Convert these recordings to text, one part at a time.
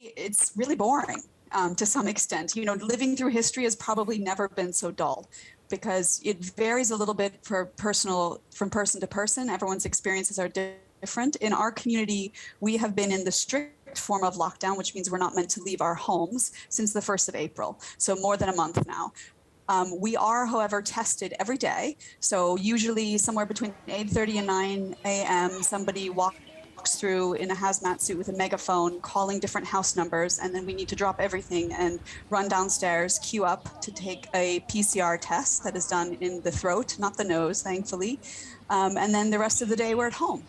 it's really boring to some extent. You know, living through history has probably never been so dull because it varies a little bit from person to person. Everyone's experiences are different. In our community, we have been in the strict form of lockdown, which means we're not meant to leave our homes since the 1st of April. So more than a month now. We are, however, tested every day. So usually somewhere between 8:30 and 9 a.m., somebody walks through in a hazmat suit with a megaphone calling different house numbers, and then we need to drop everything and run downstairs, queue up to take a PCR test that is done in the throat, not the nose, thankfully. And then the rest of the day we're at home.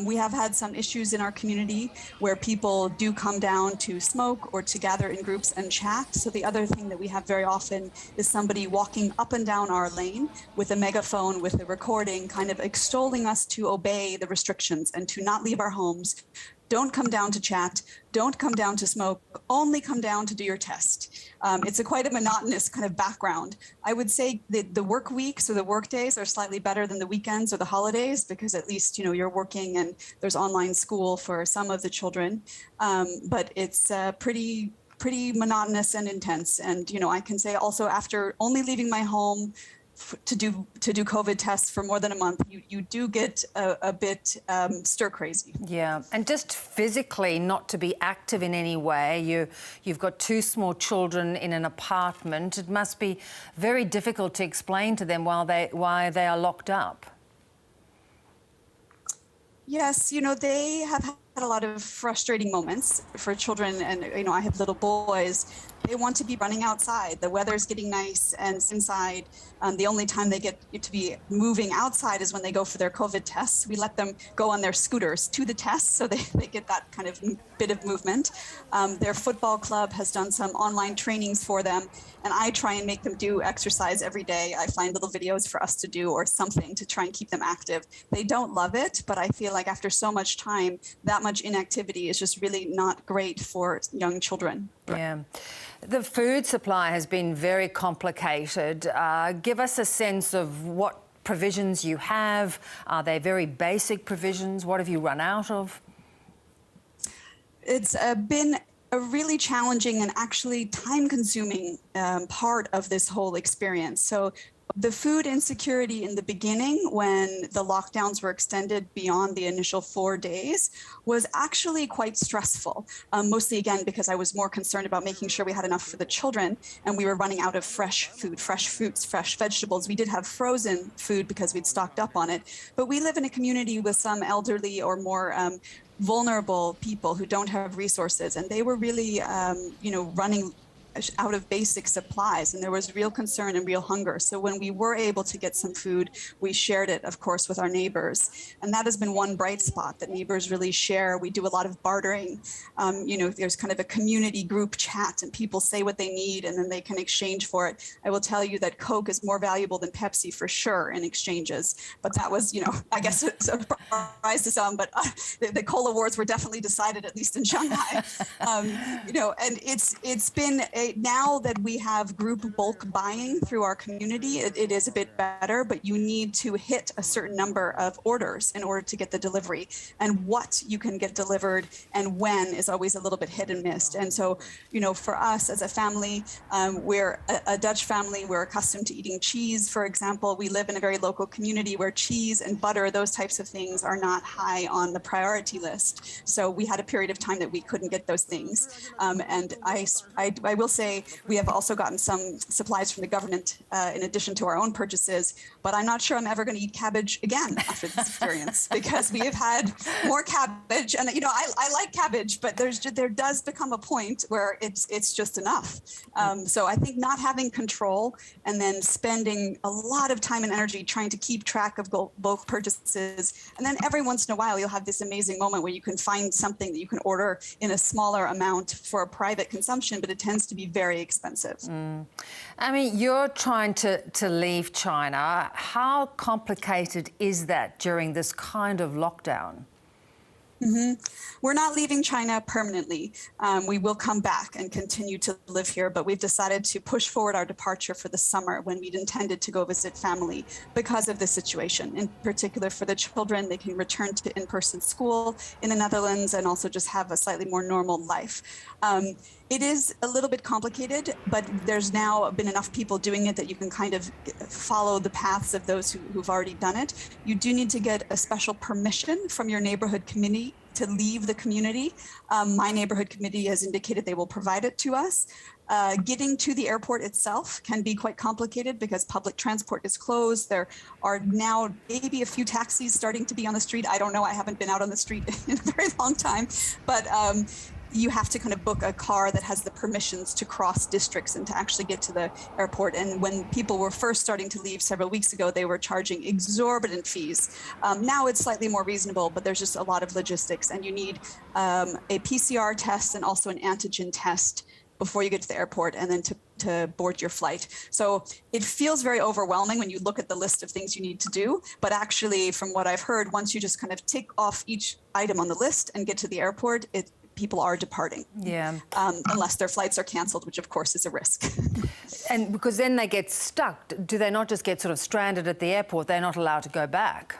We have had some issues in our community where people do come down to smoke or to gather in groups and chat. So the other thing that we have very often is somebody walking up and down our lane with a megaphone, with a recording, kind of extolling us to obey the restrictions and to not leave our homes. Don't come down to chat. Don't come down to smoke. Only come down to do your test. It's quite a monotonous kind of background. I would say that the work weeks or the work days are slightly better than the weekends or the holidays because at least, you know, you're working and there's online school for some of the children. But it's pretty monotonous and intense. And, you know, I can say also after only leaving my home to do COVID tests for more than a month, you do get a bit stir crazy. Yeah, and just physically not to be active in any way. You've got 2 small children in an apartment. It must be very difficult to explain to them why they are locked up. Yes, you know, they have had a lot of frustrating moments for children, and you know, I have little boys. They want to be running outside. The weather's getting nice and inside. The only time they get to be moving outside is when they go for their COVID tests. We let them go on their scooters to the tests so they get that kind of bit of movement. Their football club has done some online trainings for them, and I try and make them do exercise every day. I find little videos for us to do or something to try and keep them active. They don't love it, but I feel like after so much time, that much inactivity is just really not great for young children. Yeah. The food supply has been very complicated. Give us a sense of what provisions you have. Are they very basic provisions? What have you run out of? It's been a really challenging and actually time-consuming part of this whole experience. So the food insecurity in the beginning, when the lockdowns were extended beyond the initial 4 days, was actually quite stressful. Mostly, again, because I was more concerned about making sure we had enough for the children, and we were running out of fresh food, fresh fruits, fresh vegetables. We did have frozen food because we'd stocked up on it. But we live in a community with some elderly or more vulnerable people who don't have resources, and they were really, you know, running out of basic supplies, and there was real concern and real hunger. So when we were able to get some food, we shared it, of course, with our neighbors. And that has been one bright spot that neighbors really share. We do a lot of bartering. You know, there's kind of a community group chat and people say what they need and then they can exchange for it. I will tell you that Coke is more valuable than Pepsi for sure in exchanges. But that was, you know, I guess a surprise to some, but the cola wars were definitely decided, at least in Shanghai. You know, and it's been now that we have group bulk buying through our community, it is a bit better, but you need to hit a certain number of orders in order to get the delivery. And what you can get delivered and when is always a little bit hit and missed. And so, you know, for us as a family, we're a Dutch family, we're accustomed to eating cheese, for example. We live in a very local community where cheese and butter, those types of things are not high on the priority list. So we had a period of time that we couldn't get those things. And I will say we have also gotten some supplies from the government in addition to our own purchases, but I'm not sure I'm ever going to eat cabbage again after this experience because we have had more cabbage. And, you know, I like cabbage, but there does become a point where it's just enough. So I think not having control and then spending a lot of time and energy trying to keep track of bulk purchases. And then every once in a while, you'll have this amazing moment where you can find something that you can order in a smaller amount for a private consumption, but it tends to be very expensive. I mean, you're trying to leave China. How complicated is that during this kind of lockdown? We're not leaving China permanently. We will come back and continue to live here, but we've decided to push forward our departure for the summer when we'd intended to go visit family because of this situation. In particular, for the children, they can return to in-person school in the Netherlands and also just have a slightly more normal life. It is a little bit complicated, but there's now been enough people doing it that you can kind of follow the paths of those who've already done it. You do need to get a special permission from your neighborhood committee to leave the community. My neighborhood committee has indicated they will provide it to us. Getting to the airport itself can be quite complicated because public transport is closed. There are now maybe a few taxis starting to be on the street. I don't know. I haven't been out on the street in a very long time, but you have to kind of book a car that has the permissions to cross districts and to actually get to the airport. And when people were first starting to leave several weeks ago, they were charging exorbitant fees. Now it's slightly more reasonable, but there's just a lot of logistics, and you need a PCR test and also an antigen test before you get to the airport and then to board your flight. So it feels very overwhelming when you look at the list of things you need to do. But actually, from what I've heard, once you just kind of tick off each item on the list and get to the airport, people are departing. Yeah. Unless their flights are canceled, which of course is a risk. And because then they get stuck, do they not just get sort of stranded at the airport? They're not allowed to go back.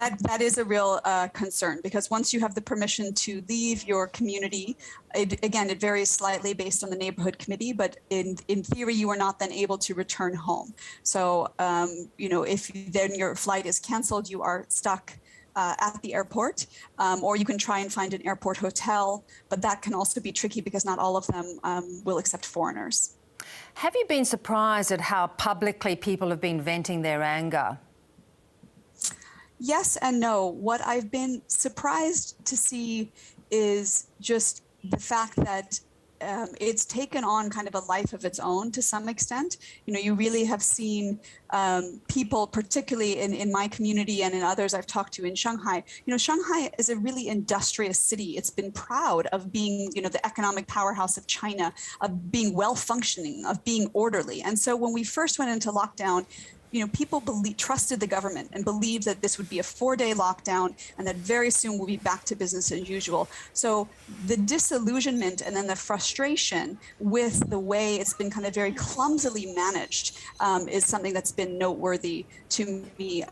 That is a real concern, because once you have the permission to leave your community, it varies slightly based on the neighborhood committee, but in theory, you are not then able to return home. So, if then your flight is canceled, you are stuck at the airport, or you can try and find an airport hotel, but that can also be tricky because not all of them will accept foreigners. Have you been surprised at how publicly people have been venting their anger? Yes and no. What I've been surprised to see is just the fact that it's taken on kind of a life of its own to some extent. You really have seen people, particularly in my community and in others I've talked to in Shanghai. Shanghai is a really industrious city. It's been proud of being, the economic powerhouse of China, of being well-functioning, of being orderly. And so when we first went into lockdown, people trusted the government and believed that this would be a 4-day lockdown and that very soon we'll be back to business as usual. So the disillusionment and then the frustration with the way it's been kind of very clumsily managed is something that's been noteworthy to me.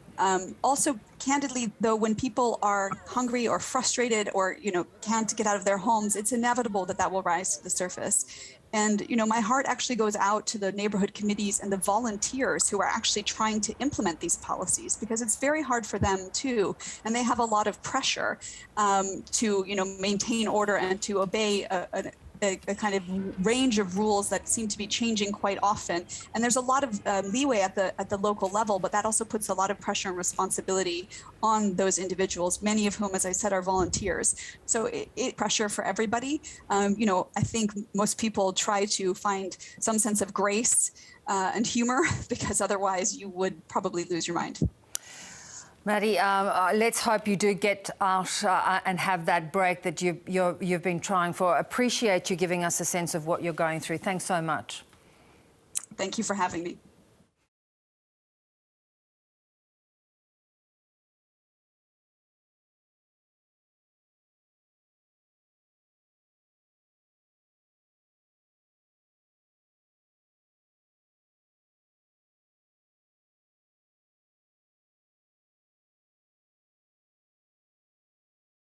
Also, candidly, though, when people are hungry or frustrated or, can't get out of their homes, it's inevitable that will rise to the surface. And, my heart actually goes out to the neighborhood committees and the volunteers who are actually trying to implement these policies, because it's very hard for them too. And they have a lot of pressure to, maintain order and to obey a kind of range of rules that seem to be changing quite often. And there's a lot of leeway at the local level, but that also puts a lot of pressure and responsibility on those individuals, many of whom, as I said, are volunteers. So it pressure for everybody. I think most people try to find some sense of grace and humor, because otherwise you would probably lose your mind. Maddie, let's hope you do get out and have that break that you've been trying for. Appreciate you giving us a sense of what you're going through. Thanks so much. Thank you for having me.